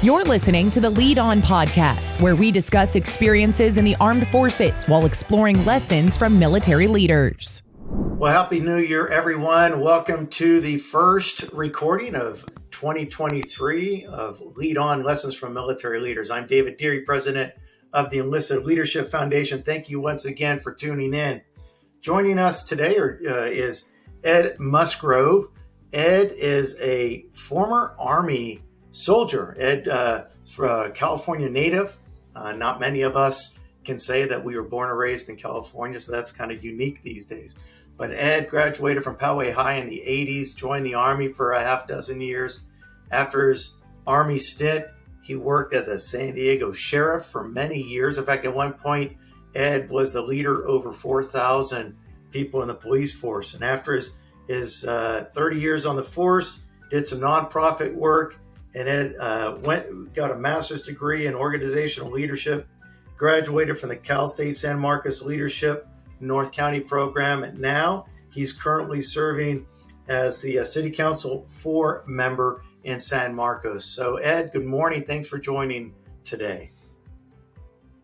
You're listening to the Lead On podcast, where we discuss experiences in the armed forces while exploring lessons from military leaders. Well, Happy New Year, everyone. Welcome to the first recording of 2023 of Lead On Lessons from Military Leaders. I'm David Deary, president of the Enlisted Leadership Foundation. Thank you once again for tuning in. Joining us today is Ed Musgrove. Ed is a former Army soldier. Ed is a California native. Not many of us can say that we were born and raised in California, so that's kind of unique these days. But Ed graduated from Poway High in the 80s, joined the Army for a half dozen years. After his Army stint, he worked as a San Diego sheriff for many years. In fact, at one point, Ed was the leader over 4,000 people in the police force. And after his 30 years on the force, did some nonprofit work, and Ed got a master's degree in organizational leadership, graduated from the Cal State San Marcos Leadership North County program, and now he's currently serving as the City Council 4 member in San Marcos. So Ed, good morning. Thanks for joining today.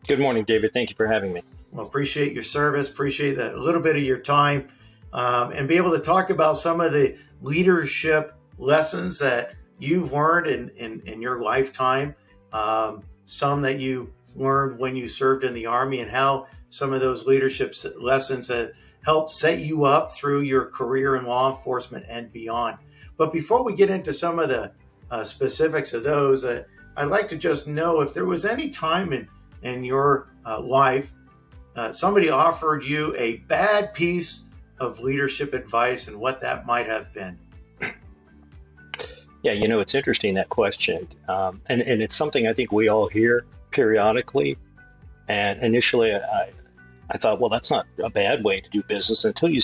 Good morning, David. Thank you for having me. Well, appreciate your service, appreciate a little bit of your time, and be able to talk about some of the leadership lessons that you've learned in your lifetime, some that you learned when you served in the Army, and how some of those leadership lessons that helped set you up through your career in law enforcement and beyond. But before we get into some of the specifics of those, I'd like to just know if there was any time in your life somebody offered you a bad piece of leadership advice and what that might have been. Yeah, it's interesting, that question. And it's something I think we all hear periodically. And initially I thought, well, that's not a bad way to do business until you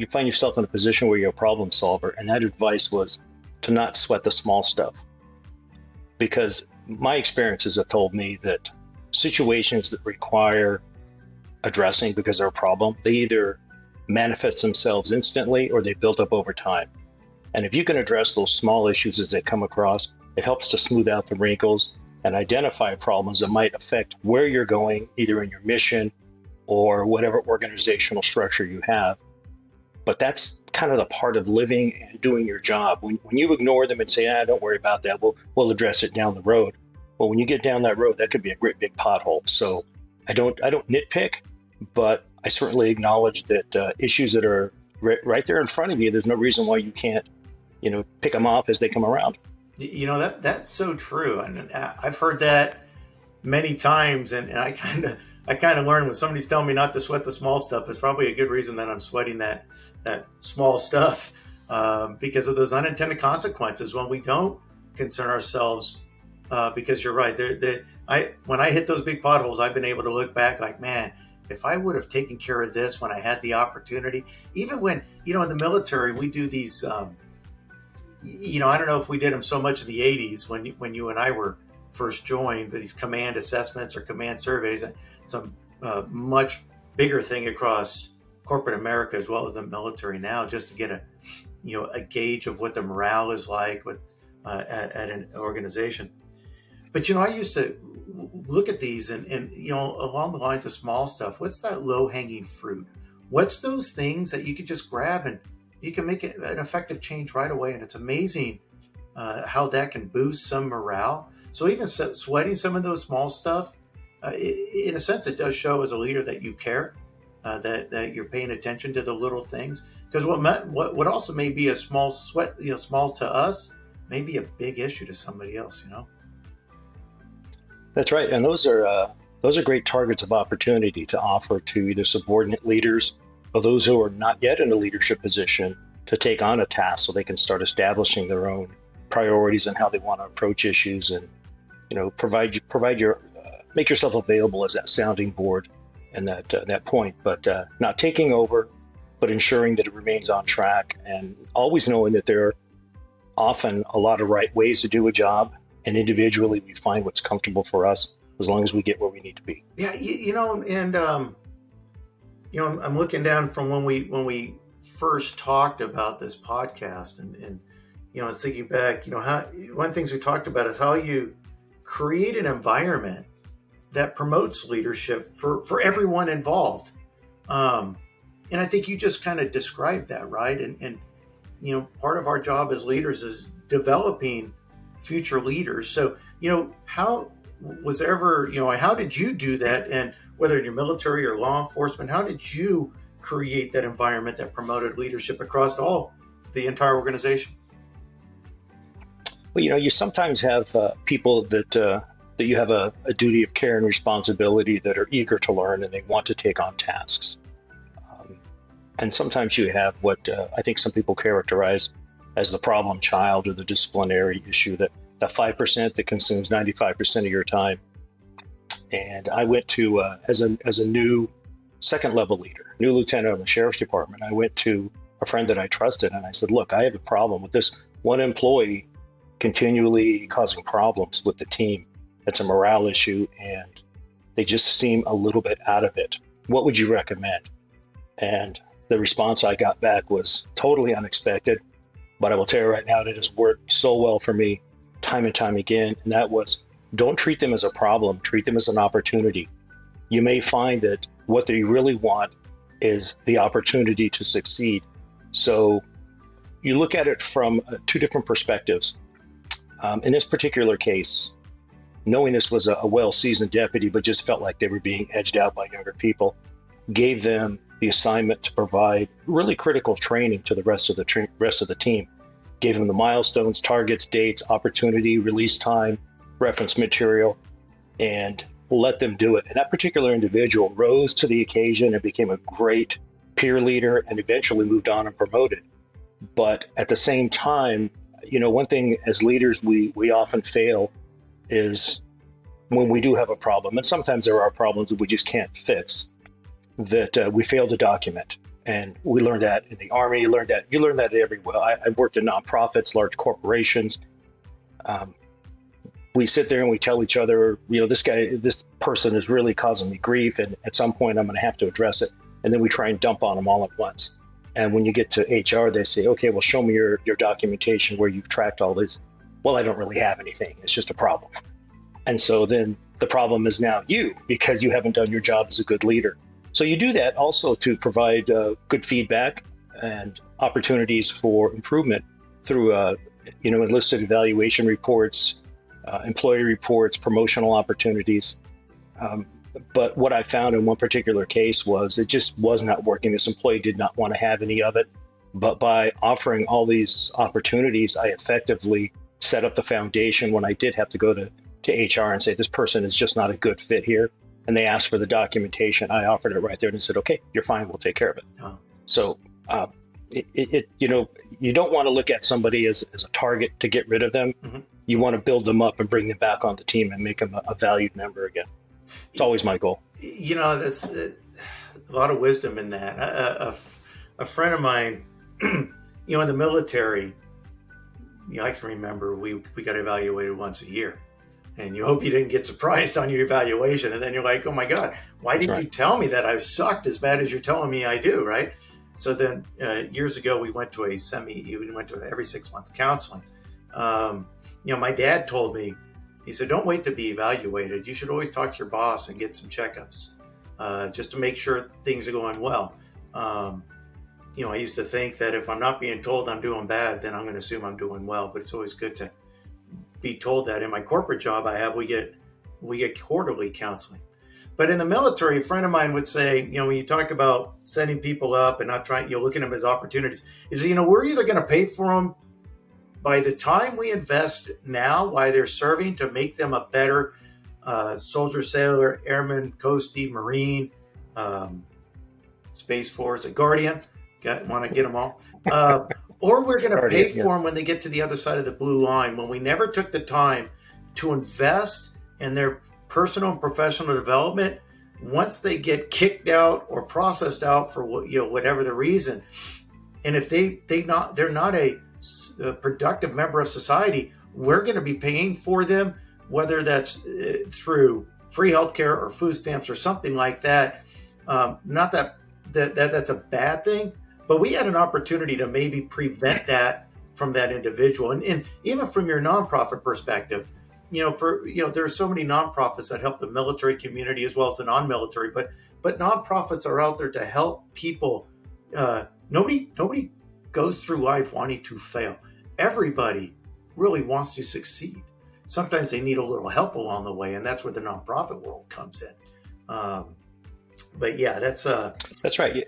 find yourself in a position where you're a problem solver. And that advice was to not sweat the small stuff. Because my experiences have told me that situations that require addressing because they're a problem, they either manifest themselves instantly or they build up over time. And if you can address those small issues as they come across, it helps to smooth out the wrinkles and identify problems that might affect where you're going, either in your mission or whatever organizational structure you have. But that's kind of the part of living and doing your job. When you ignore them and say, don't worry about that, we'll address it down the road. Well, when you get down that road, that could be a great big pothole. So I don't nitpick, but I certainly acknowledge that issues that are right there in front of you, there's no reason why you can't, pick them off as they come around. That's so true. And I've heard that many times. And I kind of learned when somebody's telling me not to sweat the small stuff, it's probably a good reason that I'm sweating that small stuff because of those unintended consequences when we don't concern ourselves. Because you're right. When I hit those big potholes, I've been able to look back like, man, if I would have taken care of this when I had the opportunity, even when, in the military, we do these, I don't know if we did them so much in the 80s when you and I were first joined, but these command assessments or command surveys, it's a much bigger thing across corporate America as well as the military now, just to get a gauge of what the morale is like at an organization. But, I used to look at these and along the lines of small stuff, what's that low-hanging fruit? What's those things that you could just grab and you can make it an effective change right away? And it's amazing how that can boost some morale. So even sweating some of those small stuff, in a sense, it does show as a leader that you care, that you're paying attention to the little things. Because what also may be a small sweat, small to us, may be a big issue to somebody else, That's right. And those are great targets of opportunity to offer to either subordinate leaders or those who are not yet in a leadership position to take on a task so they can start establishing their own priorities and how they want to approach issues and, make yourself available as that sounding board and that point, but not taking over, but ensuring that it remains on track and always knowing that there are often a lot of right ways to do a job. And individually, we find what's comfortable for us as long as we get where we need to be. Yeah, I'm looking down from when we first talked about this podcast, and I was thinking back, how one of the things we talked about is how you create an environment that promotes leadership for everyone involved. And I think you just kind of described that, right? And part of our job as leaders is developing future leaders. So, how was there ever, how did you do that? And whether in your military or law enforcement, how did you create that environment that promoted leadership across the entire organization? Well, you sometimes have people that you have a duty of care and responsibility that are eager to learn and they want to take on tasks. And sometimes you have what I think some people characterize as the problem child or the disciplinary issue, that 5% that consumes 95% of your time. And I went to, as a new second level leader, new lieutenant of the sheriff's department, I went to a friend that I trusted and I said, look, I have a problem with this one employee continually causing problems with the team. It's a morale issue and they just seem a little bit out of it. What would you recommend? And the response I got back was totally unexpected, but I will tell you right now, it has worked so well for me time and time again. And that was, don't treat them as a problem, treat them as an opportunity. You may find that what they really want is the opportunity to succeed. So you look at it from two different perspectives. In this particular case, knowing this was a well-seasoned deputy, but just felt like they were being edged out by younger people, gave them the assignment to provide really critical training to the rest of the team. Gave them the milestones, targets, dates, opportunity, release time, reference material, and let them do it. And that particular individual rose to the occasion and became a great peer leader and eventually moved on and promoted. But at the same time, one thing as leaders we often fail is when we do have a problem, and sometimes there are problems that we just can't fix, that we fail to document. And we learned that in the Army, you learn that everywhere. I've worked in nonprofits, large corporations. We sit there and we tell each other, this person is really causing me grief, and at some point I'm going to have to address it. And then we try and dump on them all at once. And when you get to HR, they say, okay, well, show me your documentation where you've tracked all this. Well, I don't really have anything. It's just a problem. And so then the problem is now you, because you haven't done your job as a good leader. So you do that also to provide good feedback and opportunities for improvement through, enlisted evaluation reports, employee reports, promotional opportunities. But what I found in one particular case was it just was not working. This employee did not want to have any of it. But by offering all these opportunities, I effectively set up the foundation when I did have to go to HR and say, this person is just not a good fit here. And they asked for the documentation. I offered it right there and said, okay, you're fine. We'll take care of it. Oh. So, you don't want to look at somebody as a target to get rid of them. Mm-hmm. You want to build them up and bring them back on the team and make them a valued member again. It's always my goal. That's a lot of wisdom in that. A friend of mine, in the military, I can remember we got evaluated once a year. And you hope you didn't get surprised on your evaluation. And then you're like, oh my God, why didn't you tell me that I sucked as bad as you're telling me I do, right? So then years ago, we went to every 6 months counseling. My dad told me, he said, don't wait to be evaluated. You should always talk to your boss and get some checkups just to make sure things are going well. I used to think that if I'm not being told I'm doing bad, then I'm going to assume I'm doing well. But it's always good to be told that. In my corporate job we get quarterly counseling. But in the military, a friend of mine would say, when you talk about setting people up and not trying, looking at them as opportunities, is, we're either going to pay for them by the time we invest now while they're serving to make them a better soldier, sailor, airman, coastie, Marine, Space Force, a Guardian. Want to get them all. Or we're going to pay for them when they get to the other side of the blue line, when we never took the time to invest in their personal and professional development once they get kicked out or processed out for whatever the reason. And if they're not a productive member of society, we're going to be paying for them, whether that's through free healthcare or food stamps or something like that. Not that that's a bad thing, but we had an opportunity to maybe prevent that from that individual. And even from your nonprofit perspective, there are so many nonprofits that help the military community as well as the non-military, but nonprofits are out there to help people. Nobody goes through life wanting to fail. Everybody really wants to succeed. Sometimes they need a little help along the way, and that's where the nonprofit world comes in. But yeah, that's right. Yeah.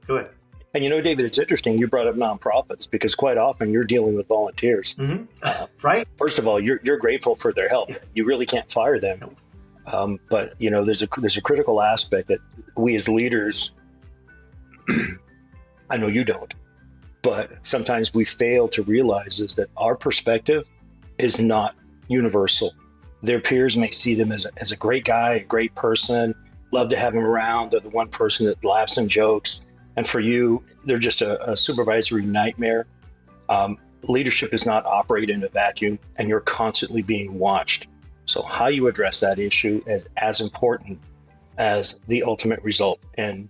Go ahead. And David, it's interesting you brought up nonprofits because quite often you're dealing with volunteers. Mm-hmm. Right. First of all, you're grateful for their help. Yeah. You really can't fire them. Nope. But there's a critical aspect that we as leaders, I know you don't, but sometimes we fail to realize is that our perspective is not universal. Their peers may see them as a great guy, a great person, love to have him around. They're the one person that laughs and jokes. And for you, they're just a supervisory nightmare. Leadership does not operate in a vacuum, and you're constantly being watched. So how you address that issue is as important as the ultimate result. And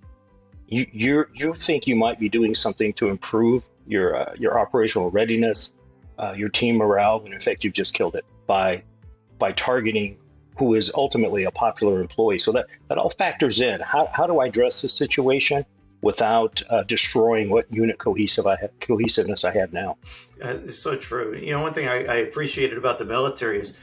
you think you might be doing something to improve your operational readiness, your team morale, and in fact, you've just killed it by targeting who is ultimately a popular employee. So that all factors in. How do I address this situation without destroying what unit cohesiveness I have now? It's so true. One thing I appreciated about the military is,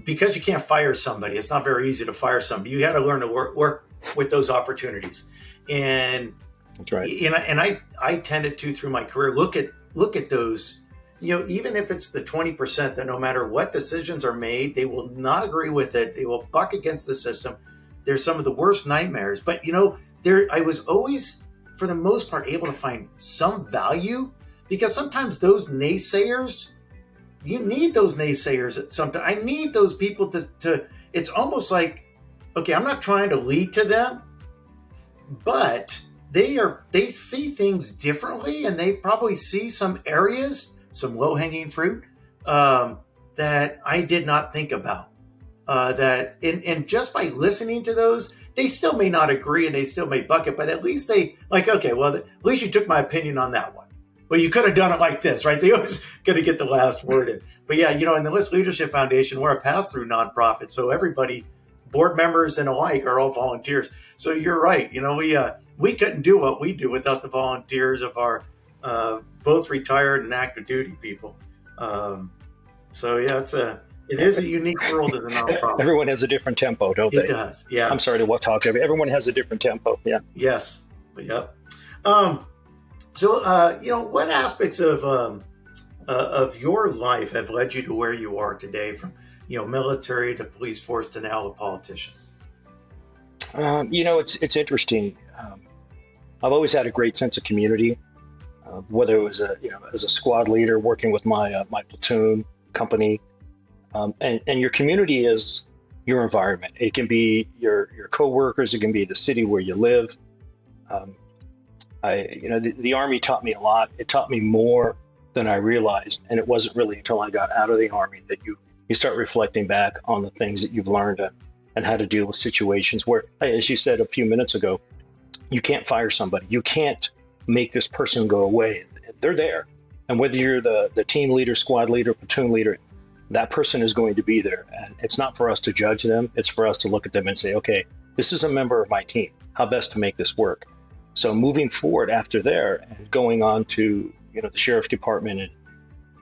because you can't fire somebody, it's not very easy to fire somebody. You got to learn to work with those opportunities. And that's right. And I tended to, through my career, look at those. Even if it's the 20% that no matter what decisions are made, they will not agree with it. They will buck against the system. They're some of the worst nightmares. But I was always, for the most part, able to find some value, because sometimes those naysayers, you need those naysayers at some time. I need those people to it's almost like, okay, I'm not trying to lead to them, but they see things differently, and they probably see some areas, some low-hanging fruit that I did not think about. And just by listening to those, they still may not agree and they still may buck it, but at least they okay, well, at least you took my opinion on that one. Well, you could have done it like this, right? They always going to get the last word in. But yeah, in the List Leadership Foundation, we're a pass-through nonprofit. So everybody, board members and alike, are all volunteers. So you're right. We couldn't do what we do without the volunteers of our both retired and active duty people. So yeah, it is a unique world in the nonprofit. Everyone has a different tempo, don't they? It does, yeah. I'm sorry to talk. Everyone has a different tempo, yeah. Yes, but yep. So, what aspects of your life have led you to where you are today, from military to police force to now a politician? It's interesting. I've always had a great sense of community, whether it was as a squad leader working with my platoon company. And your community is your environment. It can be your coworkers. It can be the city where you live. The Army taught me a lot. It taught me more than I realized. And it wasn't really until I got out of the Army that you start reflecting back on the things that you've learned and how to deal with situations where, as you said a few minutes ago, you can't fire somebody. You can't make this person go away. They're there. And whether you're the team leader, squad leader, platoon leader, that person is going to be there. And it's not for us to judge them. It's for us to look at them and say, okay, this is a member of my team. How best to make this work? So moving forward after there and going on to, the sheriff's department and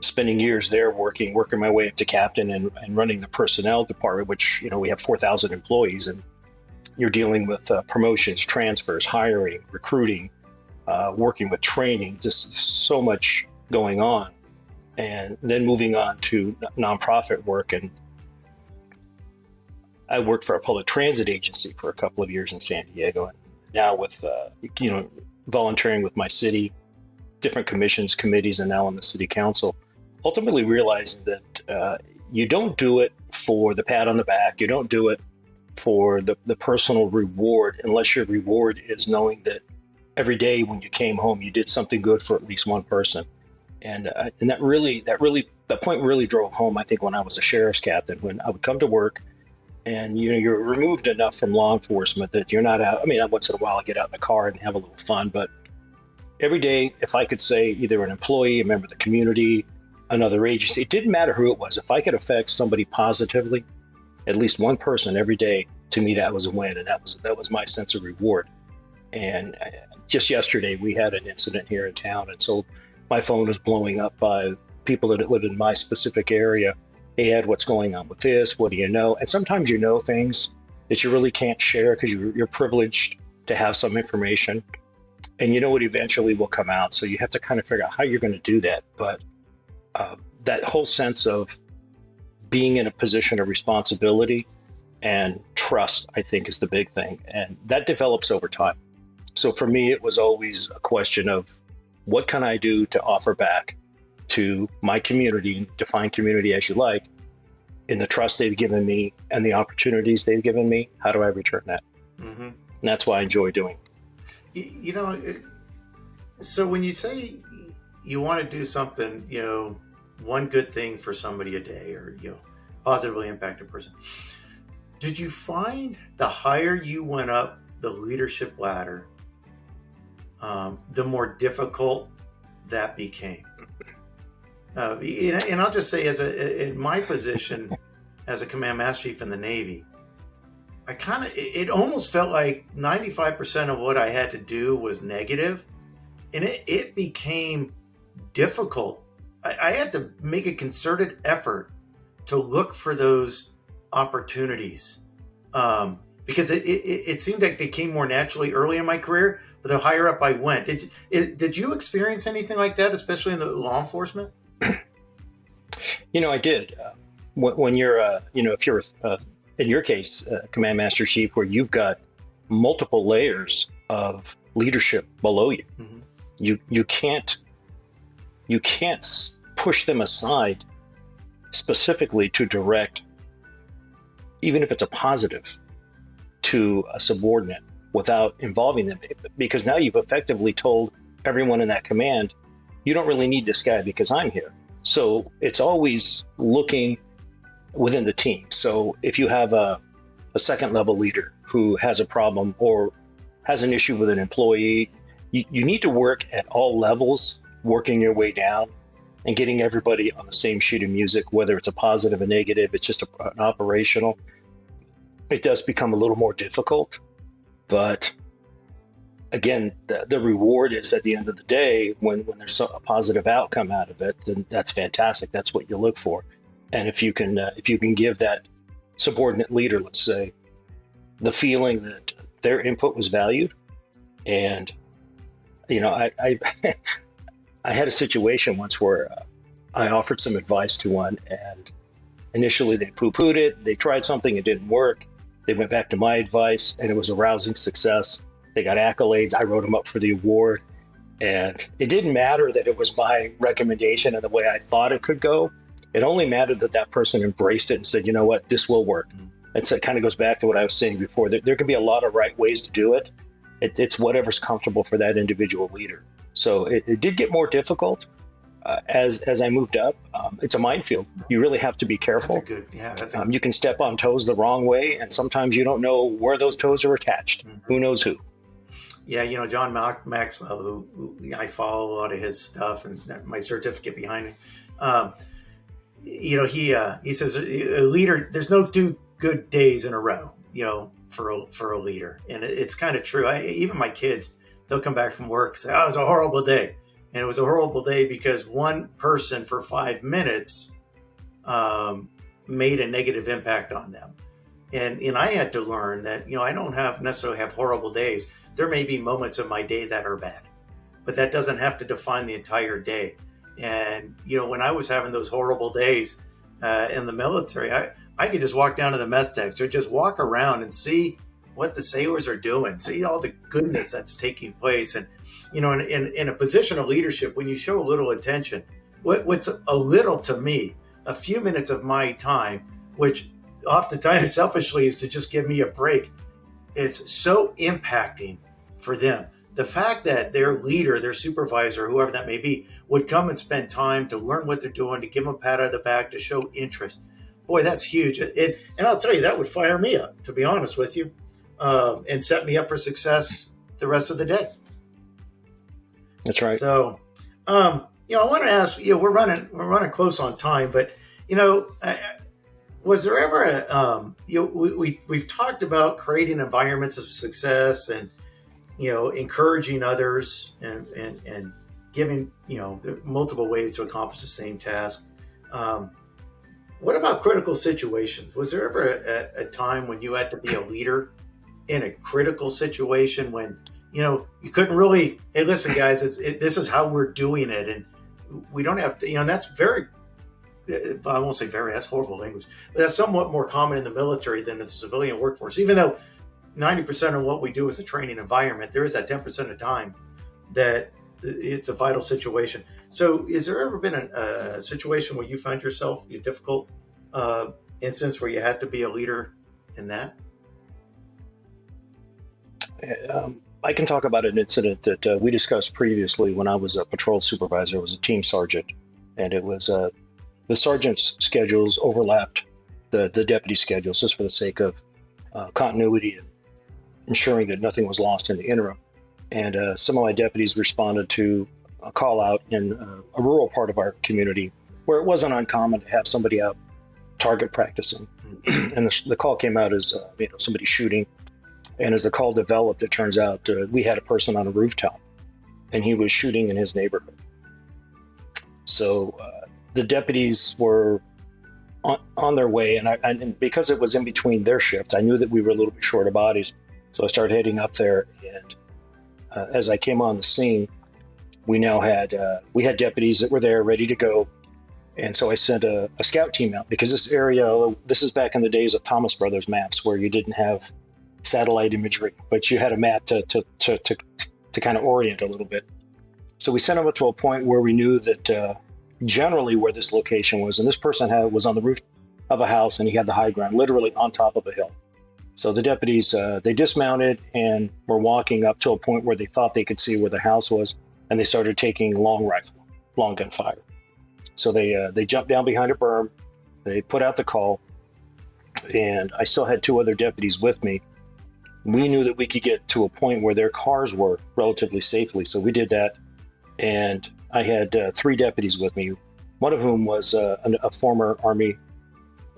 spending years there working my way up to captain and running the personnel department, which, we have 4,000 employees, and you're dealing with promotions, transfers, hiring, recruiting, working with training, just so much going on. And then moving on to nonprofit work. And I worked for a public transit agency for a couple of years in San Diego. And now with, volunteering with my city, different commissions, committees, and now on the city council, ultimately realizing that you don't do it for the pat on the back. You don't do it for the personal reward, unless your reward is knowing that every day when you came home, you did something good for at least one person. And that point really drove home, I think, when I was a sheriff's captain, when I would come to work and, you're removed enough from law enforcement that you're not out. I mean, once in a while I get out in the car and have a little fun, but every day, if I could say either an employee, a member of the community, another agency, it didn't matter who it was. If I could affect somebody positively, at least one person every day, to me, that was a win. And that was my sense of reward. And just yesterday, we had an incident here in town. And so my phone was blowing up by people that live in my specific area. Hey, Ed, what's going on with this? What do you know? And sometimes you know things that you really can't share because you're privileged to have some information. And you know what eventually will come out. So you have to kind of figure out how you're going to do that. But that whole sense of being in a position of responsibility and trust, I think, is the big thing. And that develops over time. So for me, it was always a question of what can I do to offer back to my community, define community as you like, in the trust they've given me and the opportunities they've given me. How do I return that? Mm-hmm. And that's why I enjoy doing. You know, so when you say you want to do something, you know, one good thing for somebody a day, or, you know, positively impact a person, did you find the higher you went up the leadership ladder, the more difficult that became? And I'll just say, in my position as a command master chief in the Navy, it almost felt like 95% of what I had to do was negative, and it became difficult. I had to make a concerted effort to look for those opportunities, because it seemed like they came more naturally early in my career, but the higher up I went. Did you experience anything like that, especially in the law enforcement? You know, I did. When you're, you know, if you're, in your case, Command Master Chief, where you've got multiple layers of leadership below you, mm-hmm. you can't push them aside specifically to direct, even if it's a positive, to a subordinate without involving them, because now you've effectively told everyone in that command, you don't really need this guy because I'm here. So it's always looking within the team. So if you have a second level leader who has a problem or has an issue with an employee, you need to work at all levels, working your way down and getting everybody on the same sheet of music, whether it's a positive, a negative, it's just an operational. It does become a little more difficult, but again, the reward is at the end of the day, when there's a positive outcome out of it, then that's fantastic. That's what you look for. And if you can give that subordinate leader, let's say, the feeling that their input was valued, and you know, I I had a situation once where I offered some advice to one, and initially they poo-pooed it. They tried something, it didn't work. They went back to my advice, and it was a rousing success. They got accolades. I wrote them up for the award. And it didn't matter that it was my recommendation and the way I thought it could go. It only mattered that that person embraced it and said, you know what, this will work. And so it kind of goes back to what I was saying before. There can be a lot of right ways to do it. It's whatever's comfortable for that individual leader. So it did get more difficult as I moved up. It's a minefield. You really have to be careful. You can step on toes the wrong way, and sometimes you don't know where those toes are attached. Mm-hmm. Who knows who? Yeah, you know, John Maxwell, who I follow a lot of his stuff, and my certificate behind me. You know, he says a leader, there's no two good days in a row, you know, for a leader, and it's kind of true. Even my kids, they'll come back from work and say, "Oh, it was a horrible day," and it was a horrible day because one person for 5 minutes made a negative impact on them, and I had to learn that, you know, I don't necessarily have horrible days. There may be moments of my day that are bad, but that doesn't have to define the entire day. And, you know, when I was having those horrible days in the military, I could just walk down to the mess decks or just walk around and see what the sailors are doing, see all the goodness that's taking place. And, you know, in a position of leadership, when you show a little attention, what's a little to me, a few minutes of my time, which oftentimes selfishly is to just give me a break, is so impacting for them. The fact that their leader, their supervisor, whoever that may be, would come and spend time to learn what they're doing, to give them a pat on the back, to show interest. Boy, that's huge. And I'll tell you, that would fire me up, to be honest with you, and set me up for success the rest of the day. That's right. So, I want to ask, we're running close on time, but, was there ever we've talked about creating environments of success and, encouraging others and giving, multiple ways to accomplish the same task. What about critical situations? Was there ever a time when you had to be a leader in a critical situation when, you couldn't really, hey, listen, guys, this is how we're doing it. And we don't have to, and that's very, I won't say very, that's horrible language, but that's somewhat more common in the military than in the civilian workforce. Even though 90% of what we do is a training environment, there is that 10% of time that it's a vital situation. So is there ever been a situation where you find yourself in a difficult instance where you had to be a leader in that? I can talk about an incident that we discussed previously when I was a patrol supervisor. I was a team sergeant, and it was the sergeant's schedules overlapped the deputy schedules just for the sake of continuity and ensuring that nothing was lost in the interim. And some of my deputies responded to a call out in a rural part of our community where it wasn't uncommon to have somebody out target practicing. And the call came out as somebody shooting. And as the call developed, it turns out we had a person on a rooftop and he was shooting in his neighborhood. So the deputies were on their way, and because it was in between their shifts, I knew that we were a little bit short of bodies. So I started heading up there, and as I came on the scene, we had deputies that were there ready to go. And so I sent a scout team out because this is back in the days of Thomas Brothers maps where you didn't have satellite imagery, but you had a map to kind of orient a little bit. So we sent them up to a point where we knew that generally where this location was, and this person was on the roof of a house and he had the high ground, literally on top of a hill. So the deputies, they dismounted and were walking up to a point where they thought they could see where the house was, and they started taking long gun fire. So they jumped down behind a berm, they put out the call, and I still had two other deputies with me. We knew that we could get to a point where their cars were relatively safely, so we did that. And I had three deputies with me, one of whom was a former Army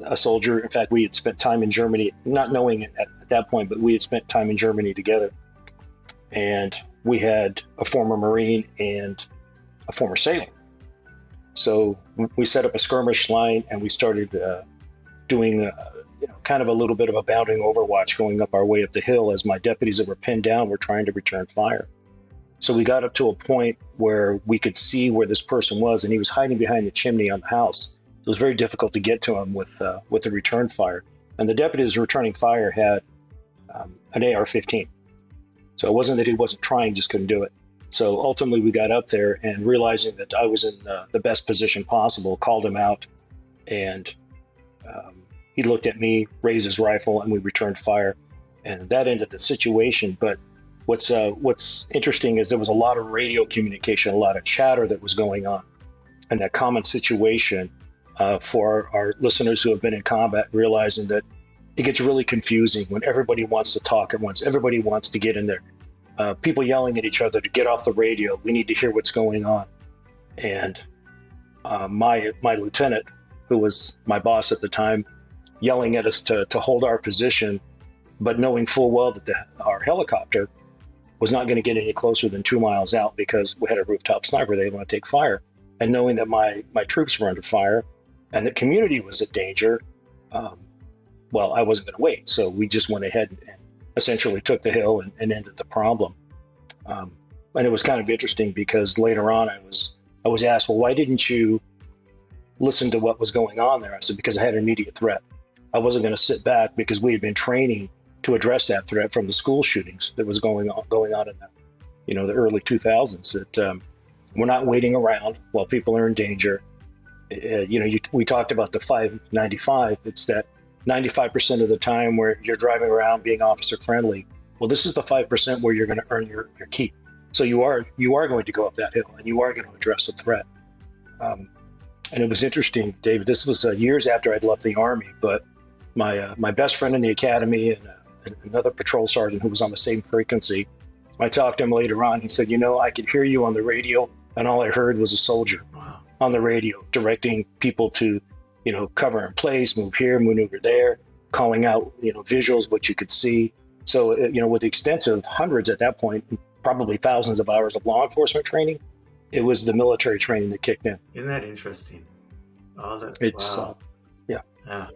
a soldier. In fact, we had spent time in Germany, not knowing it at that point, but we had spent time in Germany together. And we had a former Marine and a former sailor. So we set up a skirmish line and we started doing kind of a little bit of a bounding overwatch going up our way up the hill as my deputies that were pinned down were trying to return fire. So we got up to a point where we could see where this person was, and he was hiding behind the chimney on the house. It was very difficult to get to him with the return fire. And the deputies returning fire had an AR-15. So it wasn't that he wasn't trying, just couldn't do it. So ultimately we got up there and realizing that I was in the best position possible, called him out, and he looked at me, raised his rifle, and we returned fire. And that ended the situation. But what's interesting is there was a lot of radio communication, a lot of chatter that was going on. And that common situation for our listeners who have been in combat, realizing that it gets really confusing when everybody wants to talk at once. Everybody wants to get in there. People yelling at each other to get off the radio. We need to hear what's going on. And my lieutenant, who was my boss at the time, yelling at us to hold our position, but knowing full well that our helicopter was not going to get any closer than 2 miles out because we had a rooftop sniper. They want to take fire. And knowing that my troops were under fire and the community was in danger, well, I wasn't going to wait. So we just went ahead and essentially took the hill and ended the problem. And it was kind of interesting because later on I was asked, well, why didn't you listen to what was going on there? I said, because I had an immediate threat. I wasn't going to sit back because we had been training to address that threat from the school shootings that was going on in the early 2000s. That we're not waiting around while people are in danger. We talked about the 595. It's that 95% of the time where you're driving around being officer friendly. Well, this is the 5% where you're going to earn your keep. So you are going to go up that hill and you are going to address the threat. And it was interesting, David. This was years after I'd left the Army, but my best friend in the academy and another patrol sergeant who was on the same frequency I talked to him later on. He said, I could hear you on the radio, and all I heard was a soldier on the radio directing people to, cover in place, move here, maneuver there, calling out, visuals, what you could see. So, with extensive hundreds at that point, probably thousands of hours of law enforcement training, it was the military training that kicked in. Isn't that interesting? Wow. Yeah.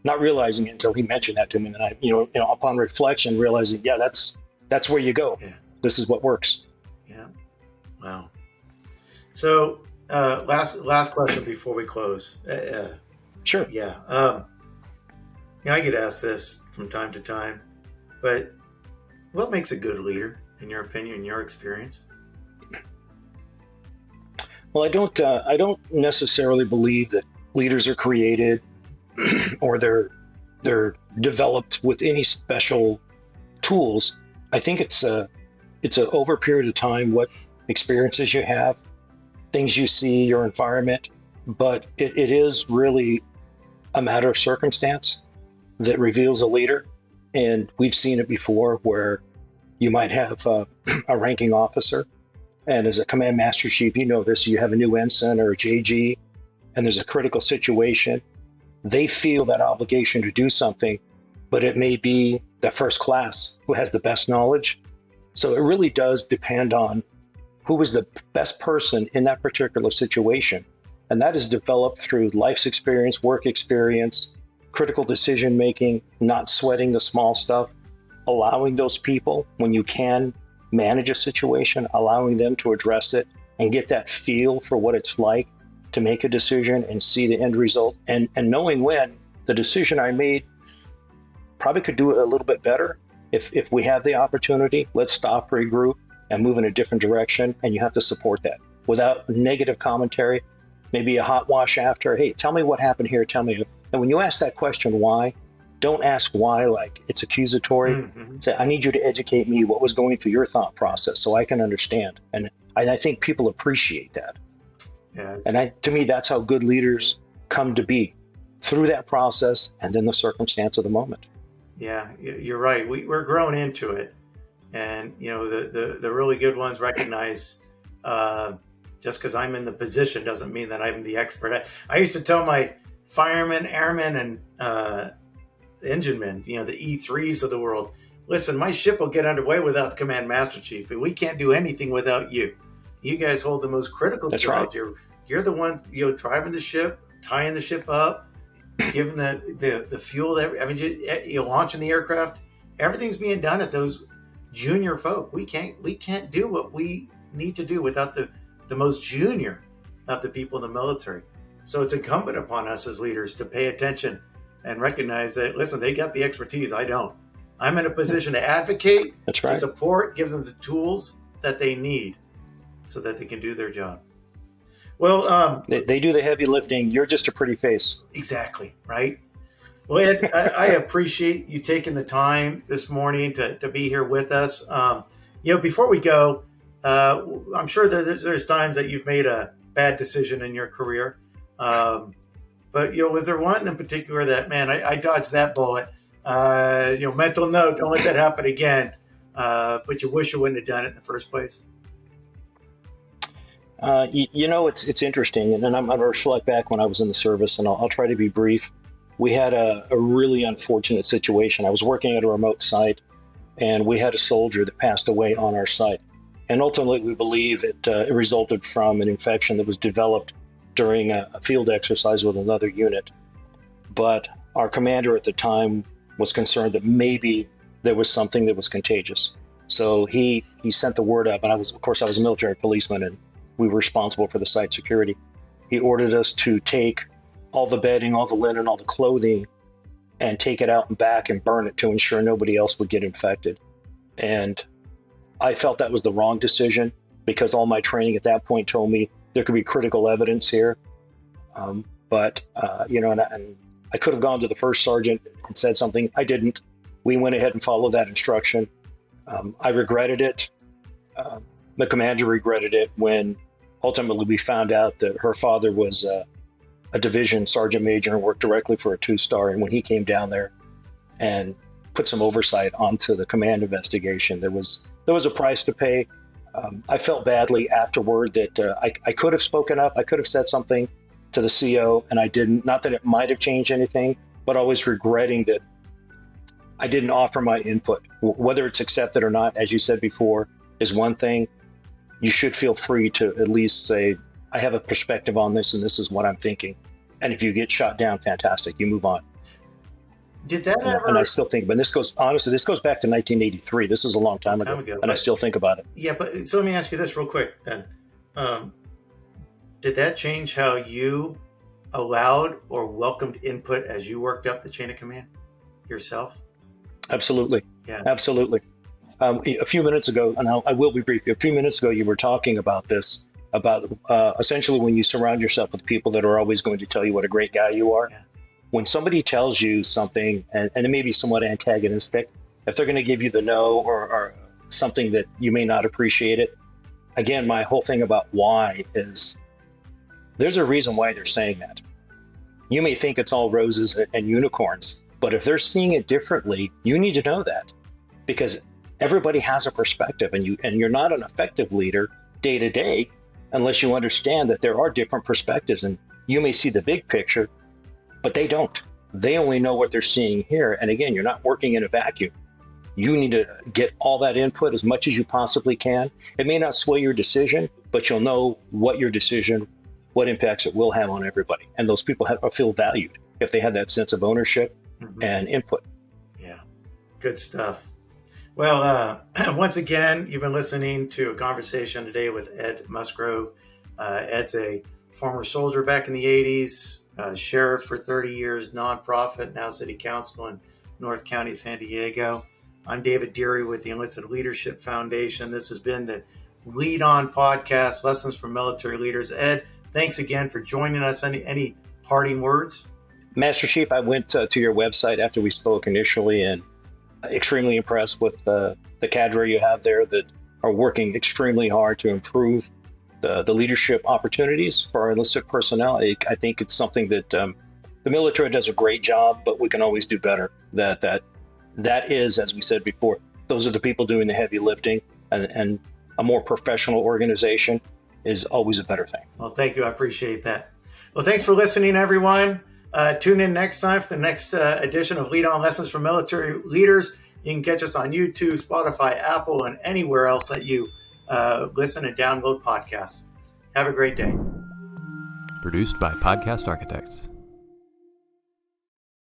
Not realizing it until he mentioned that to me, and I, upon reflection, realizing, that's where you go. Yeah. This is what works. Yeah. Wow. So, last question before we close. Sure. Yeah. I get asked this from time to time, but what makes a good leader, in your opinion, in your experience? Well, I don't necessarily believe that leaders are created or they're developed with any special tools. I think it's over a period of time, what experiences you have, things you see, your environment, but it is really a matter of circumstance that reveals a leader. And we've seen it before where you might have a ranking officer, and as a command master chief, this, you have a new ensign or a JG, and there's a critical situation. They feel that obligation to do something, but it may be the first class who has the best knowledge. So it really does depend on who is the best person in that particular situation. And that is developed through life's experience, work experience, critical decision making, not sweating the small stuff, allowing those people, when you can manage a situation, allowing them to address it and get that feel for what it's like to make a decision and see the end result, and knowing when the decision I made probably could do it a little bit better. If we have the opportunity, let's stop, regroup, and move in a different direction. And you have to support that without negative commentary, maybe a hot wash after. Hey, tell me what happened here. Tell me. And when you ask that question, why, don't ask why like it's accusatory. Mm-hmm. Say, I need you to educate me what was going through your thought process so I can understand. And I think people appreciate that. Yeah, and to me, that's how good leaders come to be, through that process and then the circumstance of the moment. Yeah, you're right. We're growing into it. And, the really good ones recognize just because I'm in the position doesn't mean that I'm the expert. I used to tell my firemen, airmen, and engine men, the E3s of the world, listen, my ship will get underway without the command master chief, but we can't do anything without you. You guys hold the most critical That's jobs. Right. You're the one, driving the ship, tying the ship up, giving the fuel. You're launching the aircraft. Everything's being done at those junior folk. We can't do what we need to do without the most junior of the people in the military. So it's incumbent upon us as leaders to pay attention and recognize that, listen, they got the expertise. I don't. I'm in a position to advocate, That's right. to support, give them the tools that they need so that they can do their job. Well, they do the heavy lifting. You're just a pretty face. Exactly. Right. Well, Ed, I appreciate you taking the time this morning to be here with us. Before we go, I'm sure that there's times that you've made a bad decision in your career. But, was there one in particular that, man, I dodged that bullet? Mental note, don't let that happen again. But you wish you wouldn't have done it in the first place. It's interesting. And then I'm going to reflect back when I was in the service, and I'll try to be brief. We had a really unfortunate situation. I was working at a remote site, and we had a soldier that passed away on our site. And ultimately, we believe it resulted from an infection that was developed during a field exercise with another unit. But our commander at the time was concerned that maybe there was something that was contagious. So he sent the word up, and I was a military policeman, and we were responsible for the site security. He ordered us to take all the bedding, all the linen, all the clothing, and take it out and back and burn it to ensure nobody else would get infected. And I felt that was the wrong decision because all my training at that point told me there could be critical evidence here. And I could have gone to the first sergeant and said something. I didn't. We went ahead and followed that instruction. I regretted it. The commander regretted it when ultimately we found out that her father was a division sergeant major and worked directly for a 2-star. And when he came down there and put some oversight onto the command investigation. There was a price to pay. I felt badly afterward that I could have spoken up. I could have said something to the CO, and I didn't. Not that it might have changed anything, but always regretting that I didn't offer my input. Whether it's accepted or not, as you said before, is one thing. You should feel free to at least say, I have a perspective on this, and this is what I'm thinking. And if you get shot down, fantastic. You move on. Did that ever? And I still think, but this goes back to 1983. This is a long time ago, and I still think about it. Yeah, but so let me ask you this real quick then. Did that change how you allowed or welcomed input as you worked up the chain of command yourself? Absolutely. Yeah. Absolutely. A few minutes ago, and I will be brief. A few minutes ago, you were talking about this, about essentially when you surround yourself with people that are always going to tell you what a great guy you are. Yeah. When somebody tells you something, and it may be somewhat antagonistic, if they're going to give you the no or something that you may not appreciate it, again, my whole thing about why is there's a reason why they're saying that. You may think it's all roses and unicorns, but if they're seeing it differently, you need to know that, because everybody has a perspective, and you're not an effective leader day to day unless you understand that there are different perspectives, and you may see the big picture, but they don't. They only know what they're seeing here. And again, you're not working in a vacuum. You need to get all that input as much as you possibly can. It may not sway your decision, but you'll know what impacts it will have on everybody. And those people feel valued if they have that sense of ownership and input. Yeah, good stuff. Well, once again, you've been listening to a conversation today with Ed Musgrove. Ed's a former soldier back in the 80s, sheriff for 30 years, nonprofit, now city council in North County, San Diego. I'm David Deary with the Enlisted Leadership Foundation. This has been the Lead On Podcast, Lessons from Military Leaders. Ed, thanks again for joining us. Any parting words? Master Chief, I went to your website after we spoke initially, and extremely impressed with the cadre you have there that are working extremely hard to improve the leadership opportunities for our enlisted personnel. I think it's something that the military does a great job, but we can always do better. That is, as we said before, those are the people doing the heavy lifting, and a more professional organization is always a better thing. Well, thank you. I appreciate that. Well, thanks for listening, everyone. Tune in next time for the next edition of Lead On Lessons from Military Leaders. You can catch us on YouTube, Spotify, Apple, and anywhere else that you listen and download podcasts. Have a great day. Produced by Podcast Architects.